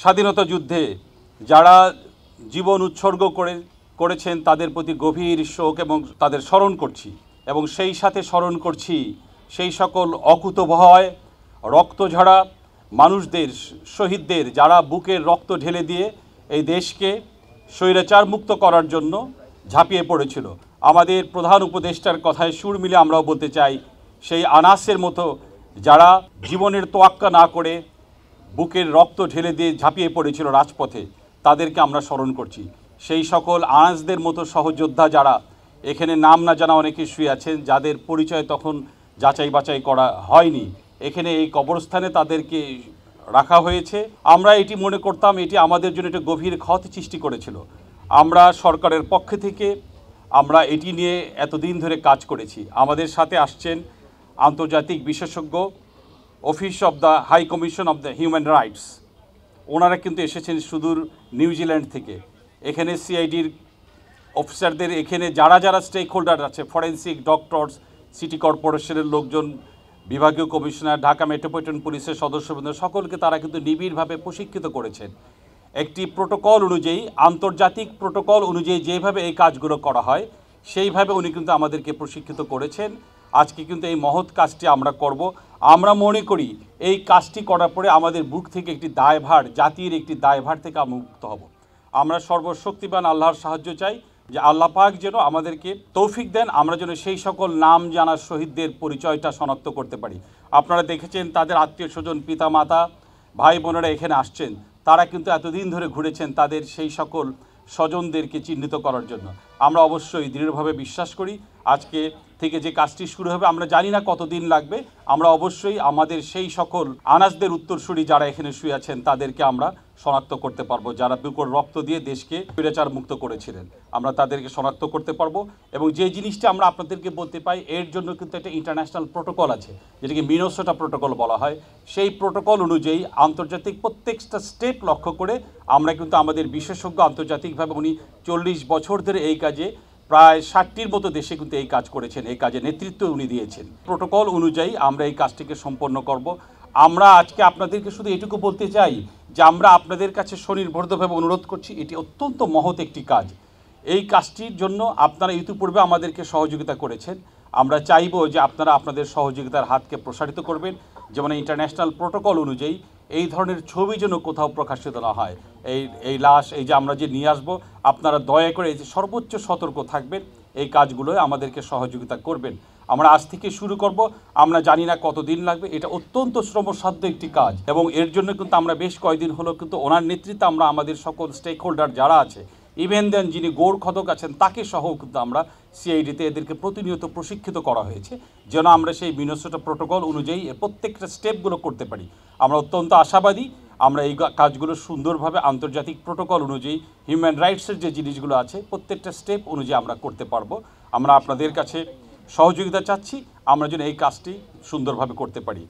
স্বাধীনতা যুদ্ধে যারা জীবন উৎসর্গ করেছেন তাদের প্রতি গভীর শোক এবং তাদের স্মরণ করছি এবং সেই সাথে স্মরণ করছি সেই সকল অকুতোভয় রক্তঝরা মানুষদের, শহীদদের, যারা বুকের রক্ত ঢেলে দিয়ে এই দেশকে স্বৈরাচার মুক্ত করার জন্য ঝাঁপিয়ে পড়েছিল। আমাদের প্রধান উপদেষ্টার কথায় সুর মিলে আমরাও বলতে চাই, সেই আনাসের মতো যারা জীবনের তোয়াক্কা না করে বুকের রক্ত ঢেলে দিয়ে ঝাঁপিয়ে পড়েছিল রাজপথে, তাদেরকে আমরা স্মরণ করছি। সেই সকল আনাসদের মতো সহযোদ্ধা যারা এখানে নাম না জানা অনেকে শুয়ে আছেন, যাদের পরিচয় তখন যাচাই বাছাই করা হয়নি, এখানে এই কবরস্থানে তাদেরকে রাখা হয়েছে। আমরা এটি মনে করতাম এটি আমাদের জন্য একটা গভীর ক্ষত সৃষ্টি করেছিল। আমরা সরকারের পক্ষ থেকে আমরা এটি নিয়ে এতদিন ধরে কাজ করেছি। আমাদের সাথে আসছেন আন্তর্জাতিক বিশেষজ্ঞ, office of the high commission of the human rights, ওনারা কিন্তু এসেছেন সুদূর নিউজিল্যান্ড থেকে। এখানে সিআইডির অফিসারদের, এখানে যারা যারা স্টেক হোল্ডার আছে, ফরেন্সিক, ডক্টরস, সিটি কর্পোরেশনের লোকজন, বিভাগীয় কমিশনার, ঢাকা মেট্রোপলিটন পুলিশের সদস্যবৃন্দ, সকলকে তারা কিন্তু নিবিড়ভাবে প্রশিক্ষিত করেছেন। একটি প্রোটোকল অনুযায়ী, আন্তর্জাতিক প্রোটোকল অনুযায়ী যেভাবে এই কাজগুলো করা হয় সেইভাবে উনি কিন্তু আমাদেরকে প্রশিক্ষিত করেছেন। আজকে কিন্তু এই মহৎ কাজটি আমরা করব। আমরা মনে করি এই কাজটি করার পরে আমাদের বুক থেকে একটি দায়ভার, জাতির একটি দায়ভার থেকে আমরা মুক্ত হব। আমরা সর্বশক্তিমান আল্লাহর সাহায্য চাই যে আল্লাহ পাক যেন আমাদেরকে তৌফিক দেন, আমরা যেন সেই সকল নাম জানা শহীদদের পরিচয়টা শনাক্ত করতে পারি। আপনারা দেখেছেন তাদের আত্মীয় স্বজন, পিতা মাতা, ভাই বোনেরা এখানে আসছেন, তারা কিন্তু এতদিন ধরে ঘুরেছেন তাদের সেই সকল স্বজনদেরকে চিহ্নিত করার জন্য। আমরা অবশ্যই দৃঢ়ভাবে বিশ্বাস করি আজকে থেকে যে কাজটি শুরু হবে, আমরা জানি না কতদিন লাগবে, আমরা অবশ্যই আমাদের সেই সকল আনাসদের উত্তরসূরি যারা এখানে শুয়ে আছেন তাদেরকে আমরা শনাক্ত করতে পারবো, যারা বুকের রক্ত দিয়ে দেশকে স্বৈরাচার মুক্ত করেছিলেন। আমরা তাদেরকে শনাক্ত করতে পারবো। এবং যে জিনিসটা আমরা আপনাদেরকে বলতে পাই, এর জন্য কিন্তু একটা ইন্টারন্যাশনাল প্রোটোকল আছে, যেটাকে মিনেসোটা প্রোটোকল বলা হয়। সেই প্রোটোকল অনুযায়ী আন্তর্জাতিক প্রত্যেকটা স্টেপ লক্ষ্য করে আমরা কিন্তু আমাদের বিশেষজ্ঞ, আন্তর্জাতিকভাবে উনি 40 বছর ধরে এই কাজে প্রায় 60টির মতো দেশে কিন্তু এই কাজ করেছেন, এই কাজে নেতৃত্ব উনি দিয়েছেন। প্রোটোকল অনুযায়ী আমরা এই কাজটিকে সম্পন্ন করব। আমরা আজকে আপনাদেরকে শুধু এটুকু বলতে চাই যে আমরা আপনাদের কাছে স্বনির্বদ্ধভাবে অনুরোধ করছি, এটি অত্যন্ত মহৎ একটি কাজ। এই কাজটির জন্য আপনারা ইতিপূর্বে আমাদেরকে সহযোগিতা করেছেন। আমরা চাইব যে আপনারা আপনাদের সহযোগিতার হাতকে প্রসারিত করবেন, যেমন ইন্টারন্যাশনাল প্রোটোকল অনুযায়ী এই ধরনের ছবি যেন কোথাও প্রকাশিত না হয়। এই লাশ এই যে আমরা যে নিয়ে আসবো, আপনারা দয়া করে এই যে সর্বোচ্চ সতর্ক থাকবেন, এই কাজগুলোয় আমাদেরকে সহযোগিতা করবেন। আমরা আজ থেকে শুরু করব, আমরা জানি না কতদিন লাগবে, এটা অত্যন্ত শ্রমসাধ্য একটি কাজ এবং এর জন্য কিন্তু আমরা বেশ কয়েকদিন হলো কিন্তু ওনার নেতৃত্বে আমরা আমাদের সকল স্টেক হোল্ডার যারা আছে, ইভেন দেন যিনি গৌর খদক আছেন তাকে সহ কিন্তু আমরা সিআইডিতে এদেরকে প্রতিনিয়ত প্রশিক্ষিত করা হয়েছে যেন আমরা সেই মিনেসোটা প্রোটোকল অনুযায়ী প্রত্যেকটা স্টেপগুলো করতে পারি। আমরা অত্যন্ত আশাবাদী আমরা এই কাজগুলো সুন্দরভাবে আন্তর্জাতিক প্রোটোকল অনুযায়ী হিউম্যান রাইটসের যে জিনিসগুলো আছে প্রত্যেকটা স্টেপ অনুযায়ী আমরা করতে পারবো। আমরা আপনাদের কাছে সহযোগিতা চাচ্ছি, আমরা যেন এই কাজটি সুন্দরভাবে করতে পারি।